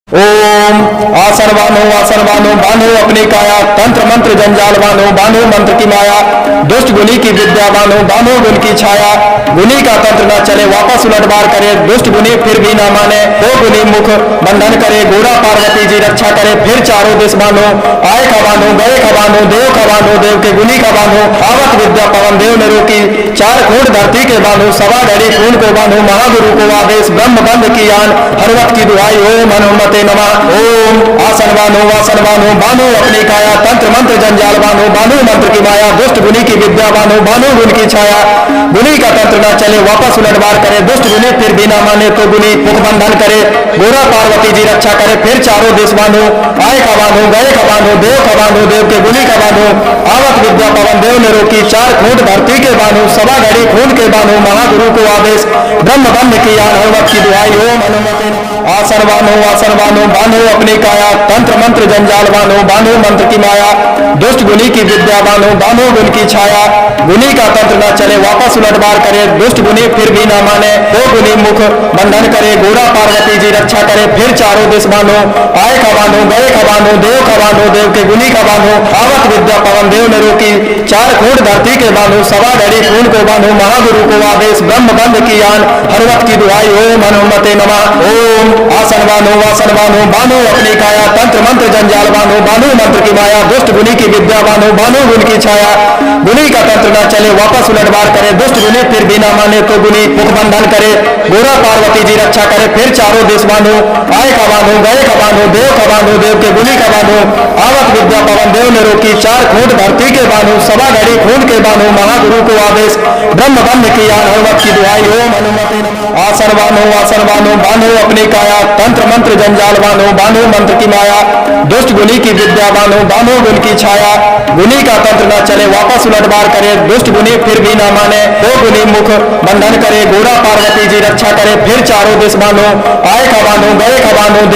ओम आसन बानो बानो अपनी काया तंत्र मंत्र जंजाल बानो मंत्र की माया दुष्ट गुनी की विद्या बानो गुण की छाया गुनी का तंत्र न चले वापस उलट बार करे दुष्ट गुनी फिर भी न माने हो गुनी मुख बंधन करे गोरा पार्वती जी रक्षा करे फिर चारों दिश बानो आए खबानो गए खबानो देव के गुनी का बानो आवत विद्या पवन देव ने रोकी चार खूंट धरती के बानो सवा घड़ी खून को बानो महागुरु को आदेश ब्रह्म बंद की आन हरवत की दुहाई ओम हनुमते नमः। ओम आसन बानो बानो अपनी काया तंत्र मंत्र जंजाल बानो मंत्र की माया दुष्ट गुनी की विद्या बानो गुण की छाया गुनी का तंत्र न चले वापस उलट बार करे दुष्ट गुनी फिर भी न माने तो गुनी मुख बंधन करे गोरा पार्वती जी रक्षा करे फिर चारों दिश बानो आए खबानो गए खबानो देव के गुनी का बानो आवत विद्या पवन देव ने रोकी चार खूंट धरती के बानो सवा घड़ी खून के बानो महागुरु को आदेश ब्रह्म बंद की आन हनुमत की दुहाई ओम हनुमते आसन बानो बानो अपनी काया तंत्र मंत्र जंजाल बानो मंत्र की माया दुष्ट गुनी की विद्या बानो गुण की छाया गुनी का तंत्र न चले वापस उलट बार करे दुष्ट गुनी फिर भी न माने हो गुनी मुख बंधन करे गोरा पार्वती जी रक्षा करे फिर चारों दिश बानो आए खबानो गए खबानो देव के गुनी का बानो आवत विद्या पवन देव ने रोकी चार खूंट धरती के बानो सवा घड़ी खून को बानो महागुरु को आदेश ब्रह्म बंद की आन हरवत की दुहाई ओम हनुमते नमः। ओम आसन बानो बानो अपनी काया तंत्र मंत्र जंजाल बानो मंत्र की माया दुष्ट गुनी की विद्या बानो गुण की छाया गुनी का तंत्र न चले वापस उलट बार करे दुष्ट गुनी फिर भी न माने तो गुनी मुख बंधन करे गोरा पार्वती जी रक्षा करे फिर चारों दिश बानो आए खबानो गए खबानो देव के गुनी का बानो आवत विद्या पवन देव ने रोकी चार खूंट धरती के बानो सवा घड़ी खून के बानो महागुरु को आदेश ब्रह्म बंद की आन हनुमत की दुहाई ओम हनुमते आसन बानो बानो अपनी काया तंत्र मंत्र जंजाल बानो मंत्र की माया दुष्ट गुनी की विद्या बानो गुण की छाया गुनी का तंत्र न चले वापस उलट बार करे दुष्ट गुनी फिर भी न माने हो गुनी मुख बंधन करे गोरा पार्वती जी रक्षा करे फिर चारों दिश बानो आए खबानो गए खबानो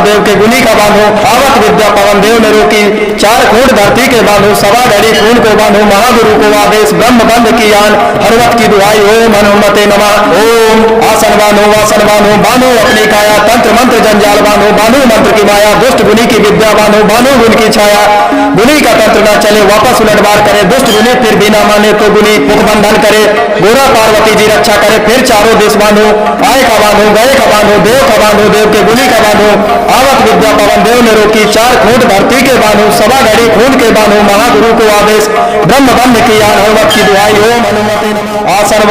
देव के गुनी का बानो आवत विद्या पवन देव ने रोकी चार खूंट धरती के बानो सवा घड़ी खून को बानो महागुरु को आदेश ब्रह्म बंद की आन हरवत की दुहाई ओम हनुमते नमः। ओम आसन बानो बानो अपनी काया तंत्र मंत्र जंजाल बानो मंत्र की माया दुष्ट गुनी की विद्या बानो गुण की छाया गुनी का तंत्र न चले वापस उलट बार करे दुष्ट गुनी फिर भी न माने तो गुनी मुख बंधन करे गोरा पार्वती जी रक्षा करे फिर चारों दिश बानो आए खबानो गए खबानो देव के गुनी का बानो आवत विद्या पवन देव ने रोकी चार खूंट धरती के बानो सवा घड़ी खून के बानो महागुरु को आदेश ब्रह्म बंद की आन हनुमत की दुहाई ओम हनुमते आसन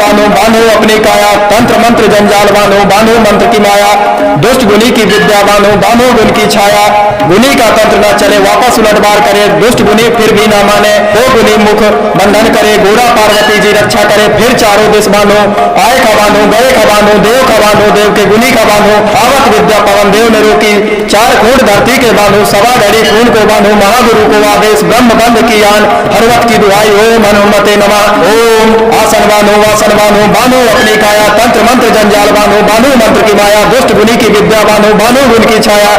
बानो अपनी काया तंत्र मंत्र जंजाल बानो मंत्र की माया दुष्ट गुनी की विद्या बानो गुण की छाया गुनी का तंत्र न चले वापस उलट बार करे दुष्ट गुनी फिर भी न माने हो गुनी मुख बंधन करे गोरा पार्वती जी रक्षा करे फिर चारों दिश बानो आए खबानो गए खबानो देव के गुनी का बानो आवत विद्या पवन देव ने रोकी चार खूंट धरती के बानो सवा घड़ी खून को बानो महागुरु को आदेश ब्रह्म बंद की आन हरवत की दुहाई ओम हनुमते नमः। ओम आसन बानो बानो अपनी काया तंत्र मंत्र जंजाल बानो मंत्र की माया दुष्ट गुनी की विद्या बानो गुण की छाया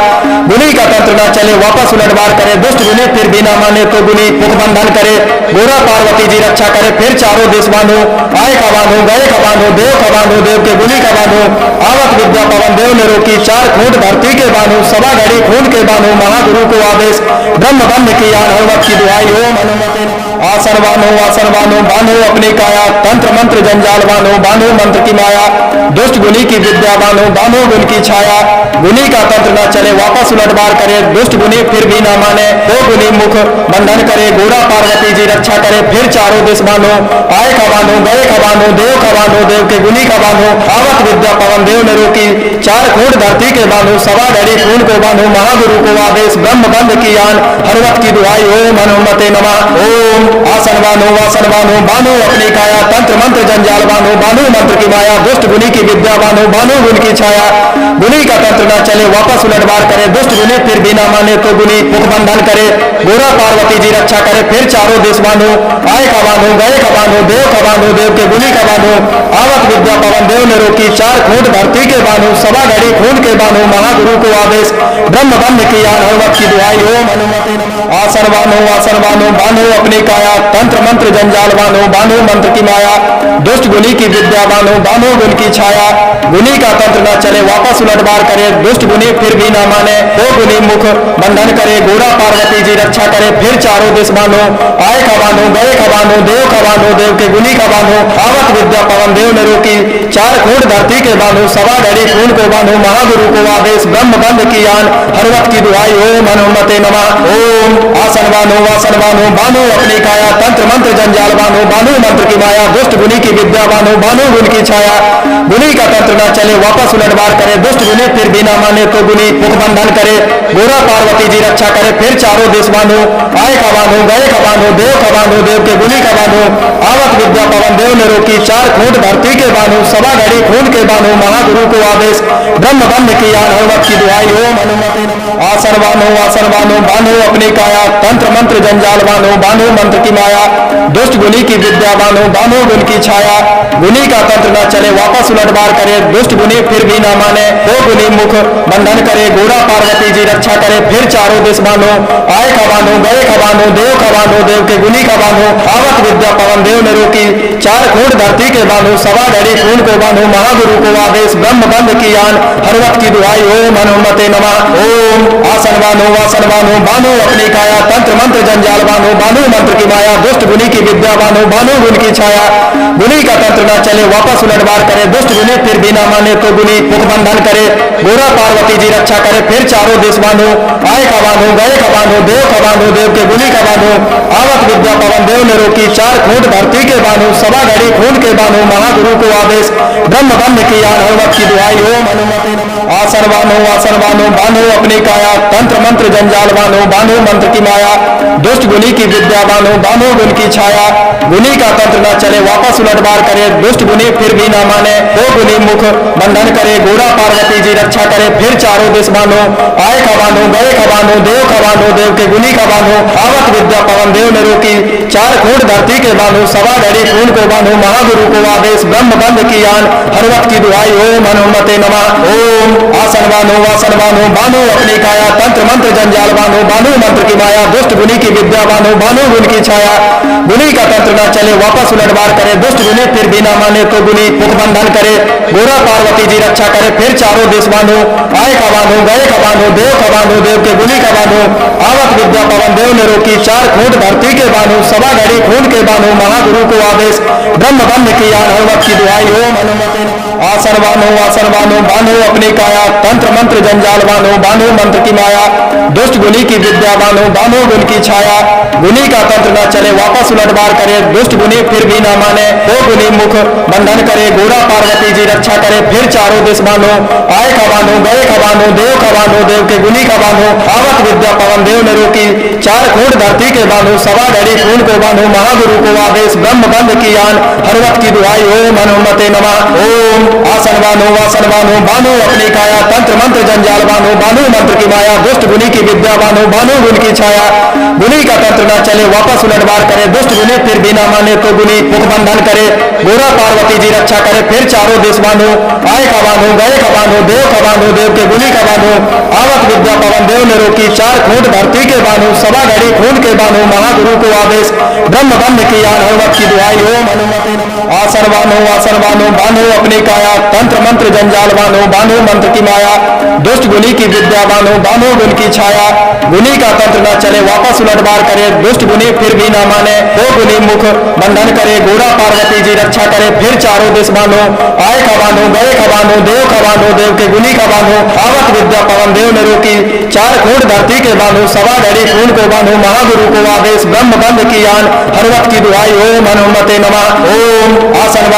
गुनी का तंत्र न चले वापस उलट बार करे दुष्ट गुनी फिर भी न माने तो गुनी मुख बंधन करे गोरा पार्वती जी रक्षा करे फिर चारों दिश बानो आए खबानो गए खबानो देव के गुनी का बानो आवत विद्या पवन देव ने रोकी चार खूंट धरती के बानो सवा घड़ी खून के बानो महागुरु को आदेश ब्रह्म बंद की आन हनुमत की दुहाई ओम हनुमते आसन बानो अपनी काया तंत्र मंत्र जंजाल बानो मंत्र की माया दुष्ट गुनी की विद्या बानो गुण की छाया गुनी का तंत्र न चले वापस उलट बार करे दुष्ट गुनी फिर भी न माने हो गुनी मुख बंधन करे गोरा पार्वती जी रक्षा करे फिर चारों दिश बानो आए खबानो गए खबानो देव के गुनी का बानो आवत विद्या पवन देव ने रोकी चार खूंट धरती के बानो सवा घड़ी खून को बानो महागुरु को आदेश ब्रह्म बंद की आन हरवत की दुहाई ओम हनुमते नमः। ओम आसन बानो बानो अपनी काया तंत्र मंत्र जंजाल बानो मंत्र की माया दुष्ट गुनी की विद्या बानो गुण की छाया गुनी का तंत्र न चले वापस उलट बार करे दुष्ट गुनी फिर भी न माने तो गुनी मुख बंधन करे गोरा पार्वती जी रक्षा करे फिर चारों दिश बानो आए खबानो गए खबानो देव के गुनी का बानो आवत विद्या पवन देव ने रोकी चार खूंट धरती के बानो सवा घड़ी खून के बानो महागुरु को आदेश ब्रह्म बंद की आन हनुमत की दुहाई ओम हनुमते आसन बानो अपनी काया काया तंत्र मंत्र जंजाल बानो बानो मंत्र की माया दुष्ट गुनी की विद्या बानो बानो गुण की छाया गुनी का तंत्र न चले वापस उलट बार करे दुष्ट गुनी फिर भी न माने हो गुनी मुख बंधन करे गोरा पार्वती जी रक्षा करे फिर चारों दिश बानो आए खबानो गए खबानो देव के गुनी खबानो आवत विद्या पवन देव ने रोकी चार खूंट धरती के बानो सवा घड़ी खून को बानो महागुरु को आदेश ब्रह्म बंद की आन हरवत की दुहाई ओम हनुमते नमः ओम आसन बानो बानो अपनी काया तंत्र मंत्र जंजाल बानो बानो मंत्र की माया दुष्ट गुनी की विद्या बानो बानो गुण की छाया गुनी का तंत्र न चले वापस उलट बार करे दुष्ट गुनी फिर भी न माने तो गुनी मुख बंधन करे गोरा पार्वती जी रक्षा करे फिर चारों दिश बानो आए खबानो गए खबानो देव के गुनी खबानो आवत विद्या पवन देव ने रोकी चार खूंट धरती के बानो सवा घड़ी खून के बानो महागुरु को आदेश ब्रह्म बंद की आन हनुमत की दुहाई ओम हनुमते नमः आसन बानो बानो अपनी काया तंत्र मंत्र जंजाल बानो बानो मंत्र की माया दुष्ट गुनी की विद्या बानो बानो गुण की छाया गुनी का तंत्र न चले वापस उलट बार करे दुष्ट गुनी फिर भी न माने हो गुनी मुख बंधन करे गोरा पार्वती जी रक्षा करे फिर चारों दिश बानो आए खबानो गए खबानो देव के गुनी खबानो आवत विद्या पवन देव ने रोकी चार खूंट धरती के बानो सवा घड़ी खून को बानो महागुरु को आदेश ब्रह्म बंद की आन हरवत की दुहाई ओम हनुमते नमः ओम आसन बानो बानो अपनी काया तंत्र मंत्र जंजाल बानो बानो मंत्र की माया दुष्ट गुनी की विद्या बानो बानो गुण की छाया गुनी का तंत्र न चले वापस उलट बार करे दुष्ट गुनी फिर भी न माने तो गुनी मुख बंधन करे गोरा पार्वती जी रक्षा करे फिर चारों दिश बानो आए खबानो गए खबानो देव के गुनी खबानो आवत विद्या पवन देव ने रोकी चार खूंट धरती के बानो सवा घड़ी खून के बानो महागुरु को आदेश ब्रह्म बंद की आन हनुमत की दुहाई ओम हनुमते नमः आसन बानो अपनी काया तंत्र मंत्र जंजाल बानो बानो मंत्र की माया दुष्ट गुनी की विद्या बानो बानो गुण की छाया गुनी का तंत्र न चले वापस उलट बार करे दुष्ट गुनी फिर भी न माने हो गुनी मुख बंधन करे गोरा पार्वती जी रक्षा करे फिर चारों दिश बानो आए खबानो गए खबानो देव के गुनी खबानो आवत विद्या पवन देव ने रोकी चार खूंट धरती के बानो सवा घड़ी खून को बानो महागुरु को आदेश ब्रह्म बंद की आन हरवत की दुहाई ओम हनुमते नमः ओम आसन बानो बानो अपनी काया तंत्र मंत्र जंजाल बानो बानो मंत्र की माया दुष्ट गुनी की विद्या बानो बानो गुण की छाया गुनी का तंत्र न चले वापस उलट बार करे दुष्ट गुनी फिर भी न माने तो गुनी मुख बंधन करे गोरा पार्वती जी रक्षा करे फिर चारों दिश बानो आए खबानो गए खबानो देव के गुनी खबानो आवत विद्या पवन देव ने रोकी चार खूंट धरती के बानो सवा घड़ी खून के बानो महागुरु को आदेश ब्रह्म बंद की आन हनुमत की दुहाई ओम हनुमते नमः आसन बानो अपनी काया तंत्र मंत्र जंजाल बानो बानो मंत्र की माया दुष्ट गुनी की विद्या बानो बानो गुण की छाया गुनी का तंत्र न चले वापस उलट बार करे दुष्ट गुनी फिर भी न माने हो गुनी मुख बंधन करे गोरा पार्वती जी रक्षा करे फिर चारों दिश बानो आए खबानो गए खबानो देव के गुनी खबानो आवत विद्या पवन देव ने रोकी चार खूंट धरती के बानो सवा घड़ी खून को बानो महागुरु को आदेश ब्रह्म बंद की आन हरवत की दुहाई ओम हनुमते नमः ओम आसन बानो बानो अपनी काया तंत्र मंत्र जंजाल बानो बानो मंत्र की माया दुष्ट गुनी की विद्या बानो बानो गुण की छाया गुनी का तंत्र न चले वापस उलट बार करे दुष्ट गुनी फिर भी न माने तो गुनी मुख बंधन करे गोरा पार्वती जी रक्षा करे फिर चारों दिश बानो आए खबानो गए खबानो देव के गुनी खबानो आवत विद्या पवन देव ने रोकी चार खूंट धरती के बानो सवा घड़ी खून के बानो महागुरु को आदेश ब्रह्म बंद की आन हनुमत की दुहाई ओम हनुमते नमः आसन बानो अपनी काया तंत्र मंत्र जंजाल बानो बानो मंत्र की माया दुष्ट गुनी की विद्या बानो बानो गुण की छाया गुनी का तंत्र न चले वापस उलट बार करे दुष्ट गुनी फिर भी न माने हो गुनी मुख बंधन करे गोरा पार्वती जी रक्षा करे फिर चारों दिश बानो आए खबानो गए खबानो देव के गुनी खबानो आवत विद्या पवन देव ने रोकी चार खूंट धरती के बानो सवा घड़ी खून को बानो महागुरु को आदेश ब्रह्म बंद की आन हरवत की दुहाई ओम हनुमते नमः ओम आसन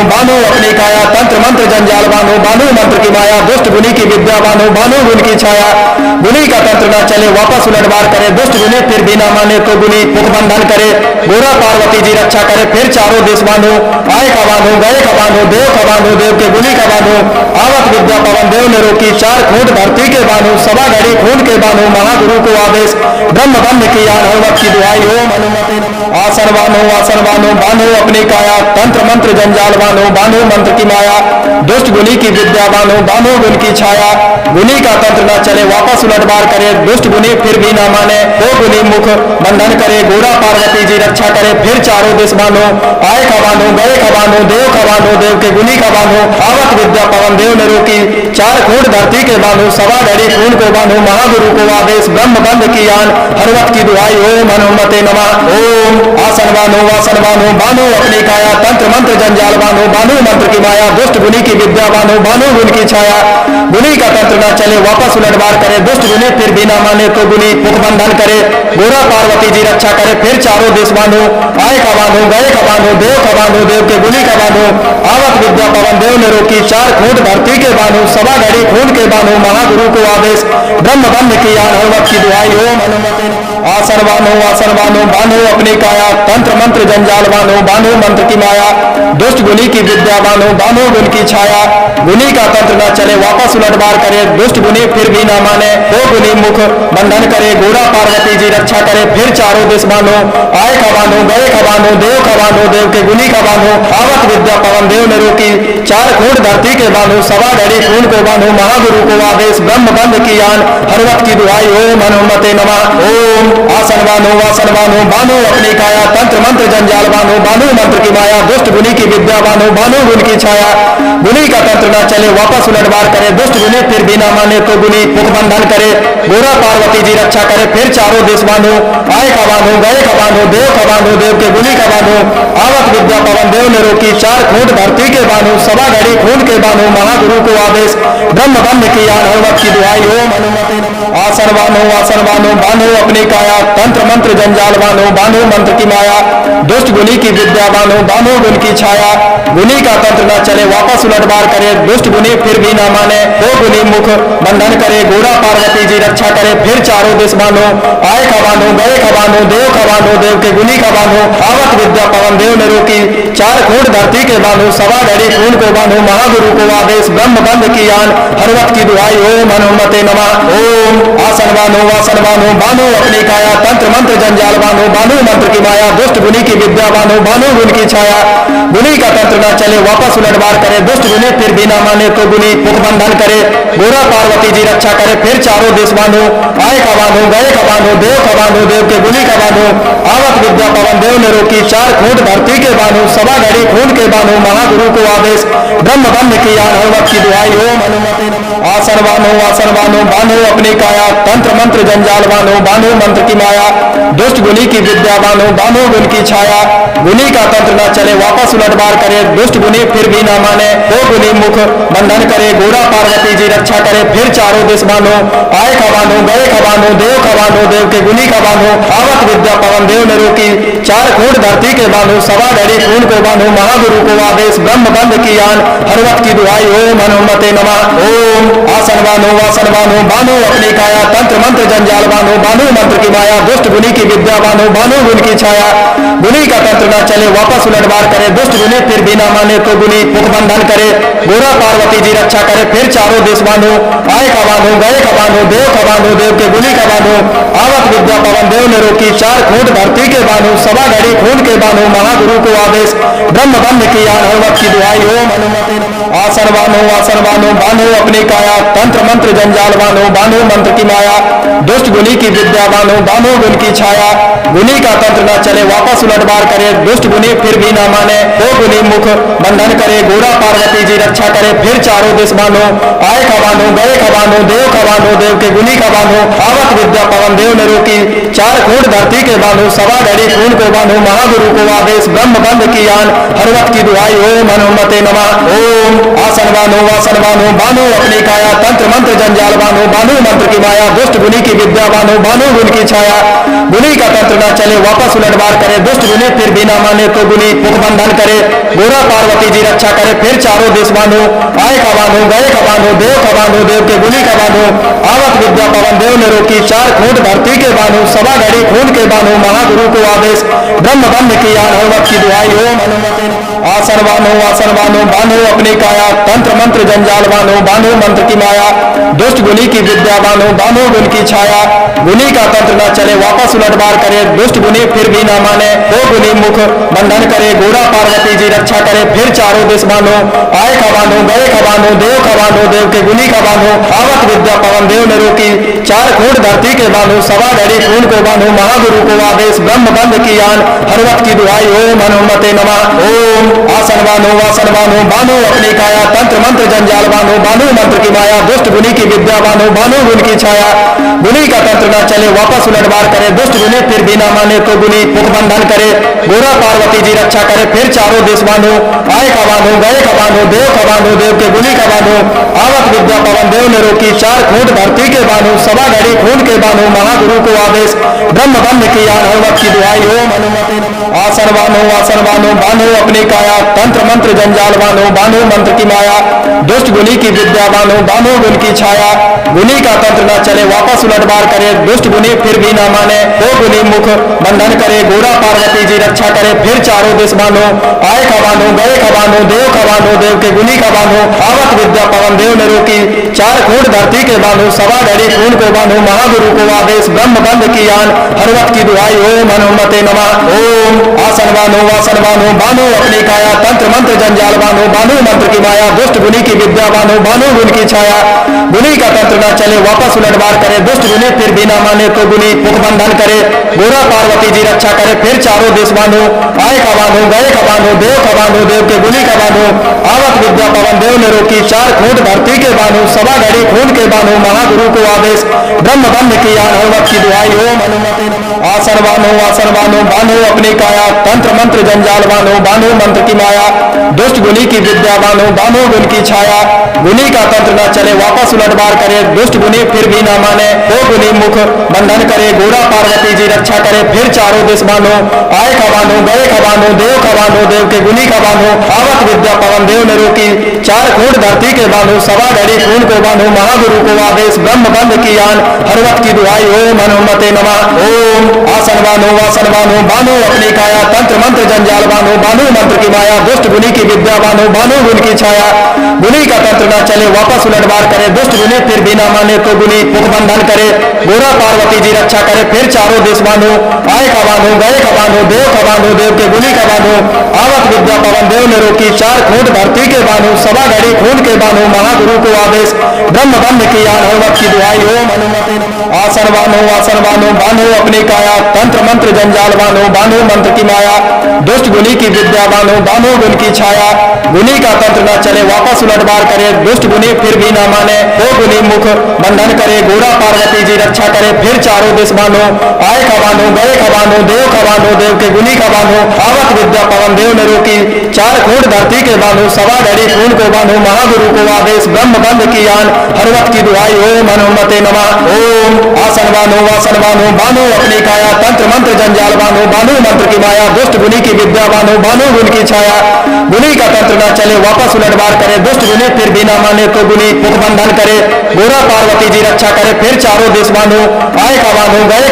बानो अपनी काया तंत्र मंत्र जंजाल बानो बानो मंत्र की माया दुष्ट गुनी की विद्या बानो बानो गुण की छाया गुनी का तंत्र न चले वापस उलट बार करे दुष्ट गुनी फिर भी न माने तो गुनी मुख बंधन करे गोरा पार्वती जी रक्षा करे फिर चारों दिश बानो आए खबानो गए खबानो देव के गुनी खबानो आवत विद्या पवन देव ने रोकी चार खूंट धरती के बानो सभा घड़ी खून के बानो महागुरु को आदेश ब्रह्म बंद किया हनुमत की दुहाई ओम हनुमते नमः। आसन बानो बानो अपनी काया तंत्र मंत्र जंजाल बानो बानो मंत्र की माया दुष्ट गुनी की विद्या बानो बानो गुण की छाया गुनी का तंत्र न चले वापस उलट बार करे दुष्ट गुनी फिर भी न माने वो गुनी मुख बंधन करे गोरा पार्वती जी रक्षा करे फिर चारों दिश बानो आए खबानो गए खबानो देव के गुनी का बानो आवत विद्या पवन देव ने रोकी चार खूंट धरती के बानो सवा घड़ी खून को बानो महागुरु को आदेश ब्रह्म बंद की आन हनुमत की दुहाई ओम हनुमते नमः। ओम आसन बानो बानो अपनी काया तंत्र मंत्र जंजाल बानो बानो मंत्र की माया दुष्ट गुनी की विद्या बानो बानो गुण की छाया गुनी का तंत्र न चले वापस उलट बार करे दुष्ट गुनी फिर भी न माने तो गुनी मुख बंधन करे गोरा पार्वती जी रक्षा करे फिर चारों देश बानो आए खबानो गए खबानो देव के गुनी का बानो आवत विद्या पवन देव ने रोकी चार खूंट धरती के बानो सवा घड़ी खून के बानो महागुरु को आदेश ब्रह्म बंद किया हनुमत की दुहाई ओम हनुमते नमः। आसन बानो बानो अपनी काया तंत्र मंत्र जंजाल बानो बानो मंत्र की माया दुष्ट गुनी की विद्या बानो बानो गुण की छाया गुनी का तंत्र न चले वापस उलट बार करे दुष्ट गुनी फिर भी न माने वो गुनी मुख बंधन करे गोरा पार्वती जी रक्षा करे फिर चारों दिश बानो आए खबानो गए खबानो देव के गुनी का बानो आवत विद्या पवन देव ने रोकी चार खूंट धरती के बानो सवा घड़ी खून को बानो महागुरु को आदेश ब्रह्म बंद की आन हनुमत की दुहाई ओम हनुमते नमः। ओम आसन बानो बानो अपनी काया तंत्र मंत्र जंजाल बानो बानो मंत्र की माया दुष्ट गुनी की विद्या बानो बानो गुण की छाया गुनी का तंत्र न चले वापस उलट बार करे दुष्ट गुनी फिर भी न माने तो गुनी मुख बंधन करे गोरा पार्वती जी रक्षा करे फिर चारों दिश बानो आए खबानो गए खबानो देव के गुनी का बानो आवत विद्या पवन देव ने रोकी चार खूंट धरती के बानो सवा घड़ी खून के बानो महागुरु को आदेश ब्रह्म बंद किया हनुमत की दुहाई ओम हनुमते नमः। आसन बानो बानो अपनी काया तंत्र मंत्र जंजाल बानो बानो मंत्र की माया दुष्ट गुनी की विद्या बानो बानो गुण की छाया गुनी का तंत्र न चले वापस उलट बार करे दुष्ट गुनी फिर भी न माने वो गुनी मुख बंधन करे गोरा पार्वती जी रक्षा करे फिर चारों दिश बानो आए खबानो गए खबानो देव के गुनी का बानो आवत विद्या पवन देव ने रोकी चार खूंट धरती के बानो सवा घड़ी खून को बानो महागुरु को आदेश ब्रह्म बंद की आन हनुमत की दुहाई ओम हनुमते नमः। ओम आसन बानो बानो अपनी काया तंत्र मंत्र जंजाल बानो बानो मंत्र की माया दुष्ट गुनी की विद्या बानो बानो गुण की छाया गुनी का तंत्र न चले वापस उलट बार करे दुष्ट गुनी फिर भी न माने तो गुनी मुख बंधन करे गोरा पार्वती जी रक्षा करे फिर चारों दिश बानो आए खबानो गए खबानो देव के गुनी का बानो आवत विद्या पवन देव ने रोकी चार खूंट धरती के बानो सवा घड़ी खून के बानो महागुरु को आदेश ब्रह्म बंद किया हनुमत की दुहाई ओम हनुमते नमः। आसन बानो अपनी काया तंत्र मंत्र जंजाल बानो बानो मंत्र की माया दुष्ट गुनी की विद्या बानो बानो गुण की छाया गुनी का तंत्र न चले वापस उलट बार करे दुष्ट गुनी फिर भी न माने वो गुनी मुख बंधन करे गोरा पार्वती जी रक्षा करे फिर चारों दिश बानो आए खबानो गए खबानो देव के गुनी का बानो आवत विद्या पवन देव ने रोकी चार खूंट धरती के बानो सवा घड़ी खून को बानो महागुरु को आदेश ब्रह्म बंद की आन हनुमत की दुहाई ओम हनुमते नमः। ओम आसन बानो बानो अपनी काया तंत्र मंत्र जंजाल बानो बानो मंत्र की माया दुष्ट गुनी की विद्या बानो बानो गुण की छाया गुनी का तंत्र न चले वापस उलट बार करे दुष्ट गुनी फिर भी न माने तो गुनी मुख बंधन करे गोरा पार्वती जी रक्षा करे फिर चारों दिश बानो आए खबानो गए खबानो देव के गुनी का बानो आवत विद्या पवन देव ने रोकी चार खूंट धरती के बानो सवा घड़ी खून के बानो महागुरु को आदेश ब्रह्म बंद किया हनुमत की दुहाई ओम हनुमते नमः। आसन बानो अपनी काया तंत्र मंत्र जंजाल बानो बानो मंत्र की माया दुष्ट गुनी की विद्या बानो बानो गुण की छाया गुनी का तंत्र न चले वापस उलट बार करे दुष्ट गुनी फिर भी न माने वो गुनी मुख बंधन करे गोरा पार्वती जी रक्षा करे फिर चारों दिश बानो आए खबानो गए खबानो देव के गुनी का बानो आवत विद्या पवन देव ने रोकी चार खूंट धरती के बानो सवा घड़ी खून को बानो महागुरु को आदेश ब्रह्म बंद की आन हनुमत की दुहाई ओम हनुमते नमः। ओम आसन बानो बानो अपनी काया तंत्र मंत्र जंजाल बानो बानो मंत्र की माया दुष्ट गुनी की विद्या बानो बानो गुण की छाया गुनी का तंत्र न चले वापस उलट बार करे दुष्ट गुनी फिर भी न माने तो गुनी मुख बंधन करे गोरा पार्वती जी रक्षा करे फिर चारों दिश बानो आए खबानो गए खबानो देव के गुनी का बानो आवत विद्या पवन देव ने रोकी चार खूंट धरती के बानो सवा घड़ी खून के बानो महागुरु को आदेश ब्रह्म बंद किया हनुमत की दुहाई ओम हनुमते नमः। आसन बानो बानो अपनी काया तंत्र मंत्र जंजाल बानो मंत्र की माया दुष्ट गुनी की विद्या बानो गुण की छाया गुनी का तंत्र न चले वापस उलट बार करे दुष्ट गुनी फिर भी ना माने वो गुनी मुख बंधन करे गोरा पार्वती जी रक्षा करे फिर चारों दिश बानो आए खबानो गए खबानो देव के गुनी का बानो आवत विद्या पवन देव ने रोकी चार खूंट धरती के बानो सवा घड़ी खून को बानो महागुरु को आदेश ब्रह्म बंद की आन हरवत की दुहाई ओम हनुमते नमः ओम आसन बानो बानो अपनी काया तंत्र मंत्र जंजाल बानो मंत्र की माया दुष्ट गुनी की विद्या बानो गुण की छाया गुनी का तंत्र न चले वापस उलट बार करे दुष्ट गुनी फिर भी ना माने तो गुनी मुख बंधन करे गोरा पार्वती जी रक्षा करे फिर चारों देश बानो आए खबानो गए खबानो देव के गुनी का बानो आवत विद्या पवन देव ने रोकी चार खूंट धरती के बानो सवा घड़ी खून के बानो महागुरु को आदेश ब्रह्म बंद किया हनुमत की दुहाई ओम हनुमते नमः आसन बानो अपनी काया तंत्र मंत्र जंजाल बानो मंत्र की माया दुष्ट गुनी की विद्या बानो गुण की छाया गुनी का तंत्र न चले वापस उलट बार करे दुष्ट गुनी फिर भी ना माने वो गुनी मुख बंधन करे गोरा पार्वती जी रक्षा करे फिर चारों दिश बानो आए खबानो गए खबानो देव के गुनी का बानो आवत विद्या पवन देव ने रोकी चार खूंट धरती के बानो सवा घड़ी खून को बानो महागुरु को आदेश ब्रह्म बंद की आन हरवत की दुहाई ओम हनुमते नमः ओम आसन बानो बानो अपनी काया तंत्र मंत्र जंजाल बानो मंत्र की माया दुष्ट गुनी की विद्या बानो गुण की छाया गुनी का तंत्र न चले वापस उलट बार करे दुष्ट गुनी फिर भी ना माने तो गुनी मुख बंधन करे गोरा पार्वती जी रक्षा करे फिर चारों देश बानो आए खबानो गए खबानो देव के गुनी का बानो आवत विद्या पवन देव ने रोकी चार खूंट धरती के बानो सवा घड़ी खून के बानो महागुरु को आदेश ब्रह्म बंद किया हनुमत की दुहाई ओम हनुमते नमः आसन बानो अपनी काया तंत्र मंत्र जंजाल बानो मंत्र की माया दुष्ट गुनी की विद्या बानो गुण की छाया गुनी का तंत्र न चले वापस उलट बार करे दुष्ट गुनी फिर भी ना माने वो गुनी मुख बंधन करे गोरा पार्वती जी रक्षा करे फिर चारों दिश बानो आए खबानो गए खबानो देव के गुनी का बानो आवत विद्या पवन देव ने रोकी चार खूंट धरती के बानो सवा घड़ी खून को बानो महागुरु को आदेश ब्रह्म बंद की आन हरवत की दुहाई ओम हनुमते नमः ओम आसन बानो अपनी काया तंत्र मंत्र जंजाल बानो मंत्र की माया दुष्ट गुनी की विद्या बानो गुण की छाया गुनी का तंत्र न चले वापस उलट बार करे दुष्ट गुनी फिर भी ना माने तो गुनी मुख बंधन करे गोरा पार्वती जी रक्षा करे फिर चारों देश बानो आए खबानो गए खबानो देव के गुनी का बानो आवत विद्या पवन देव ने रोकी चार खूंट धरती के बानो सवा घड़ी खून के बानो महागुरु को आदेश ब्रह्म बंद किया हनुमत की दुहाई ओम हनुमते नमः आसन बानो अपनी काया तंत्र मंत्र जंजाल बानो मंत्र की माया दुष्ट गुनी की विद्या बानो गुण की छाया गुनी का तंत्र न चले वापस उलट बार करे दुष्ट गुनी फिर भी ना माने वो गुनी मुख बंधन करे गोरा पार्वती जी रक्षा करे फिर चारों दिश बानो आए खबानो गए खबानो देव के गुनी का बानो आवत विद्या पवन देव ने रोकी चार खूंट धरती के बानो सवा घड़ी खून को बानो महागुरु को आदेश ब्रह्म बंद की आन हरवत की दुहाई ओम हनुमते नमः ओम आसन बानो अपनी काया तंत्र मंत्र जंजाल बानो मंत्र की माया दुष्ट गुनी की विद्या बानो गुण की छाया गुनी का तंत्र न चले वापस उलट बार करे दुष्ट गुनी फिर भी ना माने तो गुनी मुख बंधन करे गोरा पार्वती जी रक्षा करे फिर चारों देश बानो आए खबानो गए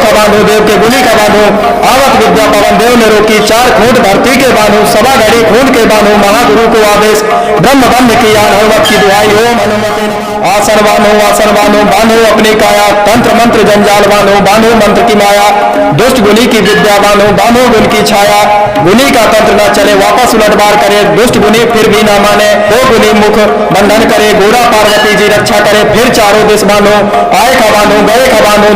खबानो देव के गुनी का बानो आवत विद्या पवन देव ने रोकी चार खूंट धरती के बानो सवा घड़ी खून के बानो महागुरु को आदेश ब्रह्म बंद किया हनुमत की दुहाई ओम हनुमते नमः आसन बानो अपनी काया तंत्र मंत्र जंजाल बानो मंत्र की माया दुष्ट गुनी की विद्या बानो गुण की छाया गुनी का तंत्र न चले वापस उलट बार करे दुष्ट गुनी फिर भी ना माने वो गुनी मुख बंधन करे गोरा पार्वती जी रक्षा करे फिर चारों दिश बानो आए खबानो गए खबानो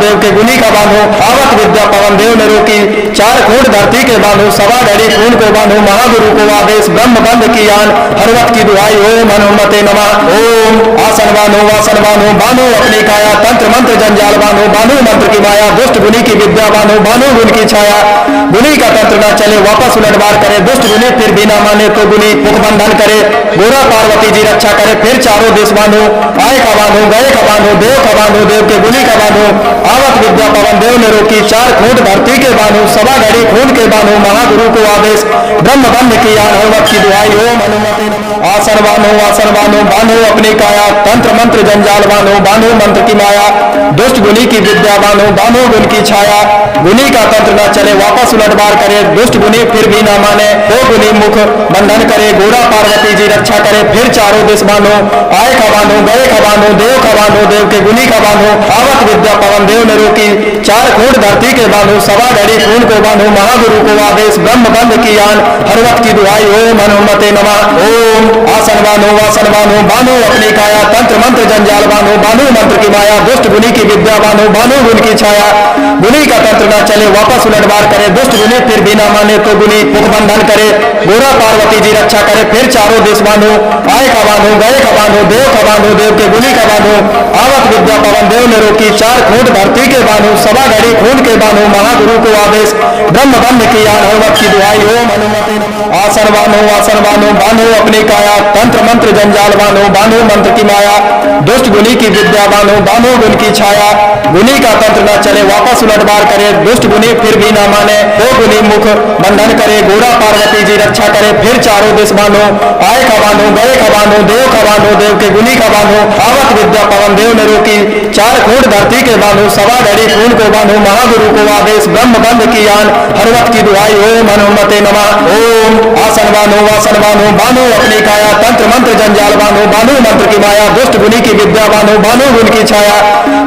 देव के गुनी का बानो आवत विद्या पवन देव ने रोकी चार खूंट धरती के बानो सवा घड़ी खून को बानो महागुरु को आदेश ब्रह्म बंद की आन हरवत की दुहाई ओम हनुमते नमः ओम आसन बानो अपनी काया तंत्र मंत्र जंजाल बानो मंत्र की माया दुष्ट गुनी की विद्या बानो गुण की छाया गुनी का तंत्र न चले वापस उलट बार करे दुष्ट गुनी फिर भी ना माने तो गुनी मुख बंधन करे गोरा पार्वती जी रक्षा करे फिर चारों देश बानो आए खबानो गए खबानो देव के गुनी का बानो आवत विद्या पवन देव ने रोकी चार खूंट धरती के बानो सवा घड़ी खून के बानो महागुरु को आदेश ब्रह्म बंद किया हनुमत की दुहाई ओम हनुमते नमः आसन बानो अपनी काया तंत्र मंत्र जंजाल बानो मंत्र की माया दुष्ट गुनी की विद्या बानो बानो गुण की छाया गुनी का तंत्र न चले वापस उलटवार करे दुष्ट गुनी फिर भी न माने वो गुनी मुख बंधन करे गोरा पार्वती जी रक्षा करे फिर चारों दिश बानो आए खबानो गए खबानो देव के गुनी खबानो आवत विद्या पवन देव ने रोकी चार खूंट धरती के बानो सवा घड़ी खून को बानो महागुरु को आदेश ब्रह्म बंद की आन हर वक्त की दुआई ओम हनुमते नमः ओम आसन बानो बानो अपनी काया तंत्र मंत्र जंजाल बानो बानो मंत्र की माया दुष्ट गुनी की विद्या बानो बानो गुण की छाया गुनी का तंत्र न चले वापस उलटवार करे दुष्ट गुनी फिर भी न माने तो गुनी मुख बंधन करे गोरा पार्वती जी रक्षा करे फिर चारों देश बानो आए खबानो गए खबानो देव के गुनी खबानो आवत विद्या पवन देव ने रोकी चार खूंट धरती के बानो सवा घड़ी खून के बानो महागुरु को आदेश ब्रह्म बंद की आन हर वक्त की दुआई ओम हनुमते नमः आसन बानो बानो अपनी काया तंत्र मंत्र जंजाल बानो बानो मंत्र की माया दुष्ट गुनी की विद्या बानो बानो गुण की छाया गुनी का तंत्र न चले वापस उलटवार करे दुष्ट गुनी फिर भी न माने वो गुनी मुख बंधन करे गोरा पार्वती जी रक्षा करे फिर चारों दिश बानो आए खबानो गए खबानो देव के गुनी खबानो आवत विद्या पवन देव ने रोकी चार खूंट धरती के बानो सवा घड़ी खून को बानो महागुरु को आदेश ब्रह्म बंद की आन हर वक्त की दुआई ओम हनुमते नमः ओम आसन बानो बानो अपनी काया तंत्र मंत्र जंजाल बानो मंत्र की माया दुष्ट गुनी की विद्या बानो गुण की छाया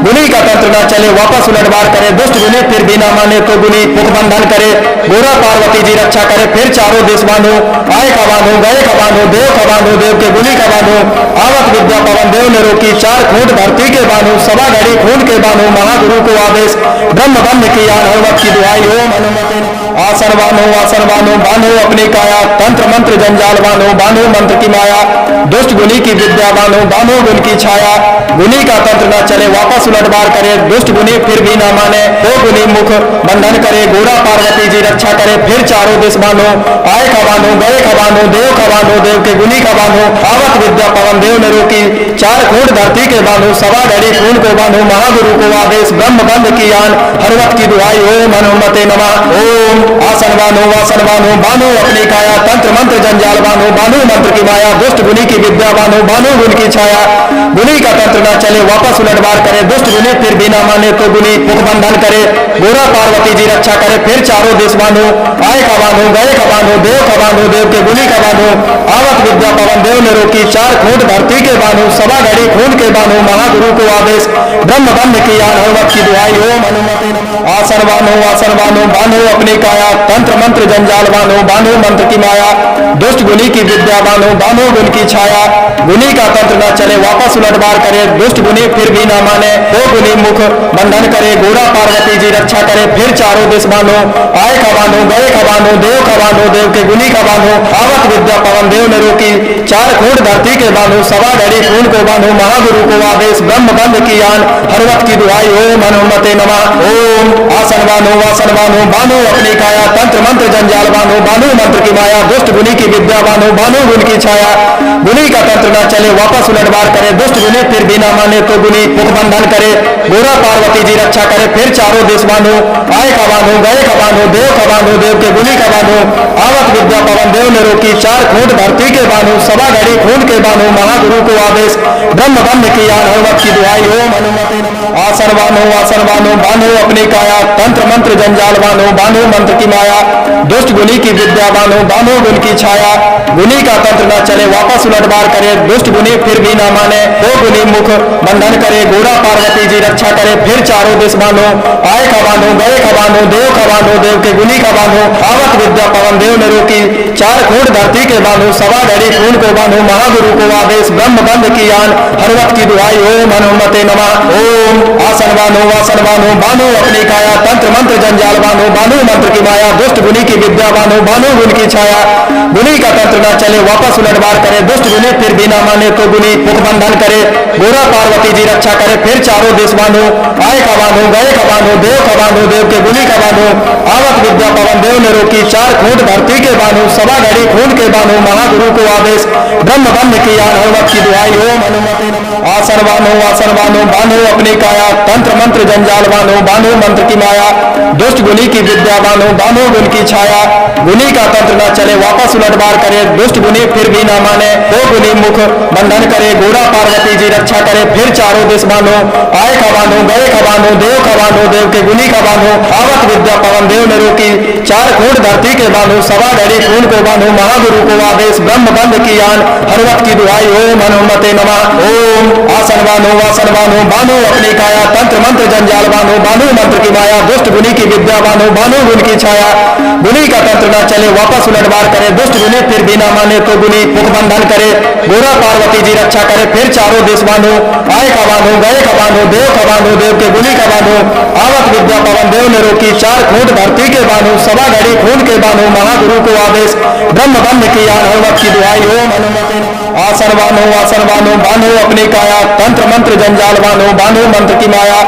गुनी का तंत्र न चले वापस उलटवार करे दुष्ट गुनी फिर भी न माने तो गुनी मुख बंधन करे गोरा पार्वती जी रक्षा करे फिर चारों देश बानो आए खबानो गए खबानो देव के गुनी खबानो आवत विद्या पवन देव ने रोकी चार खूंट धरती के बानो सवा घड़ी खून के बानो महागुरु को आदेश ब्रह्म बंद की आन हर वक्त की दुआई ओम हनुमते आसन बानो बानो अपनी काया तंत्र मंत्र जंजाल बानो मंत्र की माया दुष्ट गुनी की विद्या बानो गुण की छाया गुनी का तंत्र न चले वापस उलटवार करे दुष्ट गुनी फिर भी न माने वो गुनी मुख बंधन करे गोरा पार्वती जी रक्षा करे फिर चारों दिश बानो आए खबानो गए खबानो देव के गुनी खबानो आवत विद्या पवन देव ने रोकी चार खूंट धरती के बानो सवा घड़ी खून को बानो महागुरु को आदेश ब्रह्म बंद की आन हर वक्त की दुआई ओम हनुमते नमः ओम आसन बानो बानो अपनी काया तंत्र मंत्र जंजाल बानो मंत्र की माया दुष्ट गुनी की विद्या बानो गुण की छाया गुनी का तंत्र न चले वापस उलटवार करे दुष्ट गुनी फिर भी न माने तो गुनी मुख बंधन करे गोरा पार्वती जी रक्षा करे फिर चारों देश बानो आए खबानो गए खबानो देव के गुनी खबानो आवत विद्या पवन देव ने रोकी चार खूंट धरती के बानो सवा घड़ी खून के बानो महागुरु को आदेश ब्रह्म बंद की आन हर वक्त की दुआई ओम हनुमते नमः आसन बानो अपनी काया तंत्र मंत्र जंजाल बानो मंत्र की माया दुष्ट गुनी की विद्या बानो गुण की छाया गुनी का तंत्र न चले वापस उलटवार करे दुष्ट गुनी फिर भी न माने वो गुनी मुख बंधन करे गोरा पार्वती जी रक्षा करे फिर चारों दिश बानो आए खबानो गए खबानो देव के गुनी खबानो आवत विद्या पवन देव ने रोकी चार खूंट धरती के बानो सवा घड़ी खून को बानो महागुरु को आदेश ब्रह्म बंद की आन हर वक्त की दुआई ओम हनुमते नमः ओम आसन बानो बानो अपनी काया तंत्र मंत्र जंजाल बानो मंत्र की माया दुष्ट गुनी की विद्या बानो गुण की छाया गुनी का तंत्र न चले वापस उलटवार करे दुष्ट गुनी फिर भी न माने तो गुनी मुख बंधन करे गोरा पार्वती जी रक्षा करे फिर चारों देश बानो आए खबानो गए खबानो देव के गुनी खबानो आवत विद्या पवन देव ने रोकी चार खूंट धरती के बानो सवा घड़ी खून के बानो महागुरु को आदेश ब्रह्म बंद की आन हर वक्त की दुआई ओम हनुमते नमः आसन बानो अपनी काया तंत्र मंत्र जंजाल बानो मंत्र की माया दुष्ट गुनी की विद्या बानो गुण की छाया गुनी का तंत्र न चले वापस उलटवार करे दुष्ट गुनी फिर भी न माने वो गुनी मुख बंधन करे गोरा पार्वती जी रक्षा करे फिर चारों दिश बानो आए खबानो गए खबानो देव के गुनी खबानो आवत विद्या पवन देव ने रोकी चार खूंट धरती के बानो सवा घड़ी खून को बानो महागुरु को आदेश ब्रह्म बंद की आन हर वक्त की दुआई ओम हनुमते नमः ओम आसन बानो बानो अपनी काया तंत्र मंत्र जंजाल बानो मंत्र की माया दुष्ट गुनी की विद्या बानो गुण की छाया गुनी का तंत्र न चले वापस उलटवार करे दुष्ट गुनी फिर भी न माने तो गुनी मुख बंधन करे गोरा पार्वती जी रक्षा करे फिर चारों देश बानो आए खबानो गए खबानो देव के गुनी खबानो आवत विद्या पवन देव ने रोकी चार खूंट धरती के बानो सवा घड़ी खून के बानो महागुरु को आदेश ब्रह्म बंद की आन हर वक्त की दुआई ओम हनुमते नमः आसन बानो अपनी काया तंत्र मंत्र जंजाल बानो मंत्र की माया दुष्ट गुनी की विद्या बानो बानो गुण की छाया गुनी का तंत्र न चले वापस उलटवार करे दुष्ट गुनी फिर भी न माने दो गुनी मुख बंधन करे घोड़ा पार्वती जी रक्षा करे फिर चारों दिश बानो आए खबानो गए खबानो देव के गुनी खबानो आवत विद्या पवन देव ने रोकी चार खूंट धरती के बानो सवा घड़ी खून को बानो महागुरु को आदेश ब्रह्म बंद की आन हरवत की दुहाई ओम हनुमते नमः ओम आसन बानो बानो अपनी काया तंत्र मंत्र जंजाल बानो बानो मंत्र की माया दुष्ट गुनी की विद्या बानो बानो गुण की छाया गुनी का तंत्र न चले वापस उलटवार करे दुष्ट गुनी फिर भी न माने तो गुनी मुख बंधन करे गोरा पार्वती जी रक्षा करे फिर चारों देश बानो आए खबानो गए खबानो देव के गुनी खबानो आवत विद्या पवन देव ने रोकी चार खूंट धरती के बानो सवा घड़ी खून के बानो महागुरु को आदेश ब्रह्म बंद की आन हनुमत की दुहाई ओम हनुमते आसन बानो बानो अपनी काया तंत्र मंत्र जंजाल बानो बानो मंत्र की माया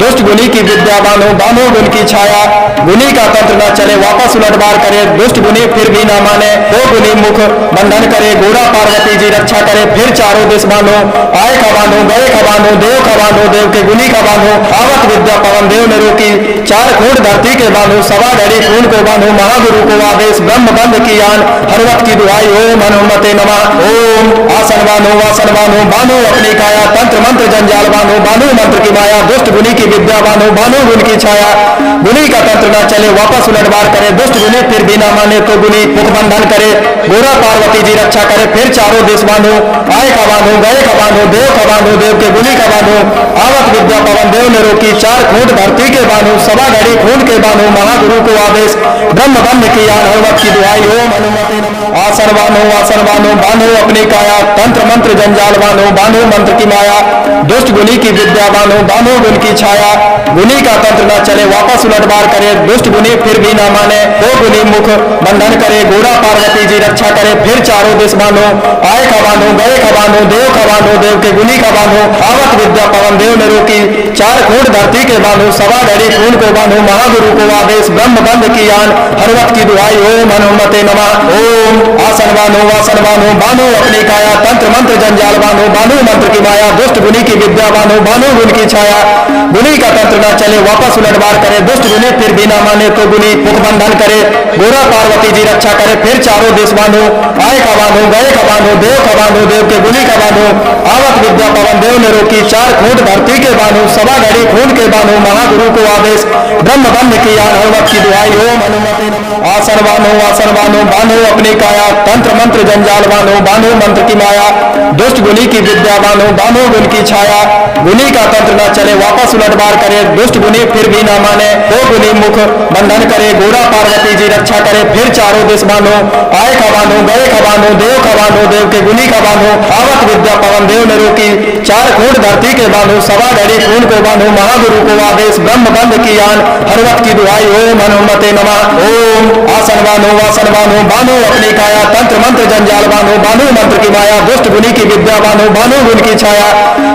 दुष्ट गुनी की विद्या बानो बानो गुण की छाया गुनी का तंत्र न चले वापस उलटवार करे दुष्ट गुनी फिर भी न माने दो गुनी मुख बंधन करे घोड़ा पार्वती जी रक्षा करे फिर चारों दिश बानो आए खबानो गए खबानो देव के गुनी खबानो आवत विद्या पवन देव ने रोकी चार खूंट धरती के बानो सवा घड़ी खून को बानो महागुरु को आदेश ब्रह्म बंद की आन हरवत की दुहाई ओम हनुमते नमः ओम आसन बानो बानो अपनी काया तंत्र मंत्र जंजाल बानो बानो मंत्र की माया दुष्ट गुनी की विद्या बानो बानो गुण की छाया गुनी का तंत्र न चले वापस उलटवार करे दुष्ट गुनी फिर भी न माने तो गुनी मुख बंधन करे गोरा पार्वती जी रक्षा करे फिर चारों दिश बानो आए खबानो गए खबानो देव के गुनी खबानो आवत विद्या पवन देव ने रोकी चार खूंट धरती के बानो सवा घड़ी खून के बानो महागुरु को आदेश ब्रह्म बंद की आन हनुमत की दुहाई ओम हनुमते नमः आसन बानो अपनी काया तंत्र मंत्र जंजाल बानो बानो मंत्र की माया दुष्ट गुनी की विद्या बानो बानो गुण की छाया गुनी का तंत्र न चले वापस उलटवार करे दुष्ट गुनी फिर भी न माने दो गुनी मुख बंधन करे घोड़ा पार्वती जी रक्षा करे फिर चारों दिश बानो आए खबानो गए खबानो देव के गुनी खबानो आवत विद्या पवन देव ने रोकी चार खूंट धरती के बानो सवा घड़ी खून को बानो महागुरु को आदेश ब्रह्म बंद की आन हरवत की दुहाई ओम हनुमते नमः ओम आसन बानो बानो अपनी काया तंत्र मंत्र जंजाल बानो बानो मंत्र की माया दुष्ट गुनी की विद्या बानो बानो गुण की छाया गुनी का तंत्र न चले वापस उलटवार करे दुष्ट गुनी फिर भी न माने तो गुनी मुख बंधन करे गोरा पार्वती जी रक्षा करे फिर चारों दिश बानो आए खबानो गए खबानो देव के गुनी खबानो आवत विद्या पवन देव ने रोकी चार खूंट धरती के बानो सवा घड़ी खून के बानो महागुरु को आदेश ब्रह्म बंद की आन हनुमत की दुहाई ओम हनुमते नमः आसन बानो अपनी काया तंत्र मंत्र जंजाल बानो बानो मंत्र की माया दुष्ट गुनी की विद्या बानो बानो गुण की छाया गुनी का तंत्र न चले वापस उलटवार करे दुष्ट गुनी फिर भी न माने दो गुनी मुख बंधन करे घोड़ा पार्वती जी रक्षा करे फिर चारों दिश बानो आए खबानो गए खबानो देव के गुनी खबानो आवत विद्या पवन देव ने रोकी चार खूंट धरती के बानो सवा घड़ी खून को बानो महागुरु को आदेश ब्रह्म बंद की आन हरवत की दुहाई ओम हनुमते नमः ओम आसन बानो बानो अपनी काया तंत्र मंत्र जंजाल बानो बानो मंत्र की माया दुष्ट गुनी की विद्या बानो बानो गुण की छाया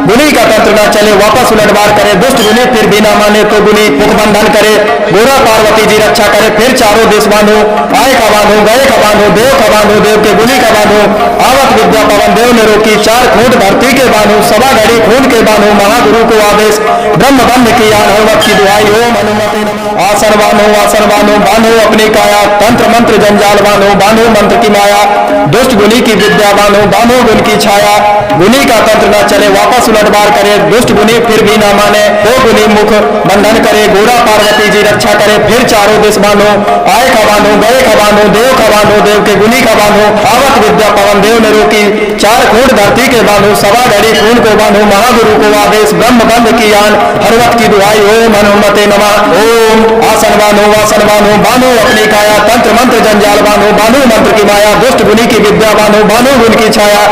गुनी का तंत्र न चले वापस उलटवार करे दुष्ट गुनी फिर भी न माने तो गुनी मुख बंधन करे गोरा पार्वती जी रक्षा करे फिर चारों दिश बानो आए खबानो गए खबानो देव के गुनी खबानो आवत विद्या पवन देव ने रोकी चार खूंट धरती के बानो सवा घड़ी खून के बानो महागुरु को आदेश ब्रह्म बंद की आन हनुमत की दुहाई ओम हनुमते नमः आसन बानो अपनी काया तंत्र मंत्र जंजाल बानो बानो मंत्र की माया दुष्ट गुनी की विद्या बानो बानो गुण की छाया गुनी का तंत्र न चले वापस उलटवार करे दुष्ट गुनी फिर भी न माने दो गुनी मुख बंधन करे घोड़ा पार्वती जी रक्षा करे फिर चारों दिश बानो आए खबानो गए खबानो देव के गुनी खबानो आवत विद्या पवन देव ने रोकी चार खूंट धरती के बानो सवा घड़ी खून को बानो महागुरु को आदेश ब्रह्म बंद की आन हरवत की दुहाई ओम हनुमते नमः ओम आसन बानो अपनी काया तंत्र मंत्र जंजाल बानो बानो मंत्र की माया दुष्ट गुनी की विद्या बानो बानो गुण की छाया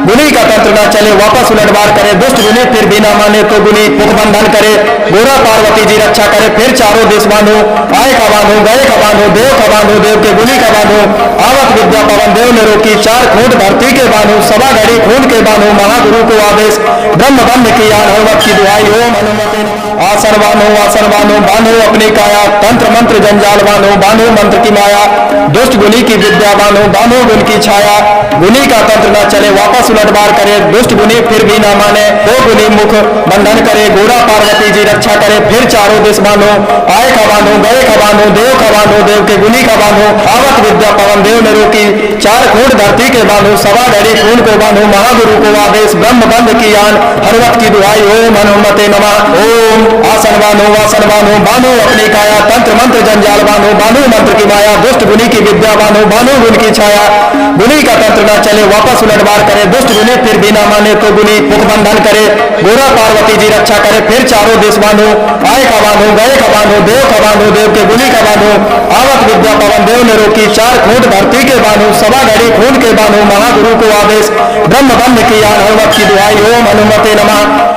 गुनी का तंत्र न चले वापस उलटवार करे दुष्ट गुनी फिर भी न माने तो गुनी मुख बंधन करे गोरा पार्वती जी रक्षा करे फिर चारों दिश बानो आए खबानो गए खबानो देव के गुनी खबानो आवत विद्या पवन देव ने रोकी चार खूंट धरती के बानो सवा घड़ी खून के बानो महागुरु को आदेश ब्रह्म बंद की आन हनुमत की दुहाई ओम हनुमते नमः आसन बानो बानो अपनी काया तंत्र मंत्र जंजाल बानो मंत्र की माया दुष्ट गुनी की विद्या बानो गुण की छाया गुनी का तंत्र न चले वापस उलटबार करे दुष्ट गुनी फिर भी न माने दो गुनी मुख बंधन करे गोरा पार्वती जी रक्षा करे फिर चारों दिश बानो आए का बानो गए का बानो देव के गुनी का बानो आवत विद्या पवन देव ने रोकी चार खूंट धरती के बानो सवा डरी खून को बानो महागुरु को आदेश ब्रह्म बंद की आन हनुमत की दुहाई ओम हनुमते नमः ओम आसन बानो बानो अपनी काया तंत्र मंत्र जंजाल बानो मंत्र की माया दुष्ट गुनी की विद्या बानो गुण की छाया गुनी का तंत्र न चले वापस उलटबार करे दुष्ट गुनी फिर भी न माने तो गुनी मुख बंधन करे गोरा पार्वती जी रक्षा करे फिर चारों देश बानो आए का बानो गए का बानो देव के गुनी का बानो आवत विद्या पवन देव ने रोकी चार खूंट धरती के बानो सवा घड़ी खून के बानो महागुरु को आदेश ब्रह्म बंद किया हनुमत की दुहाई ओम हनुमते नमः।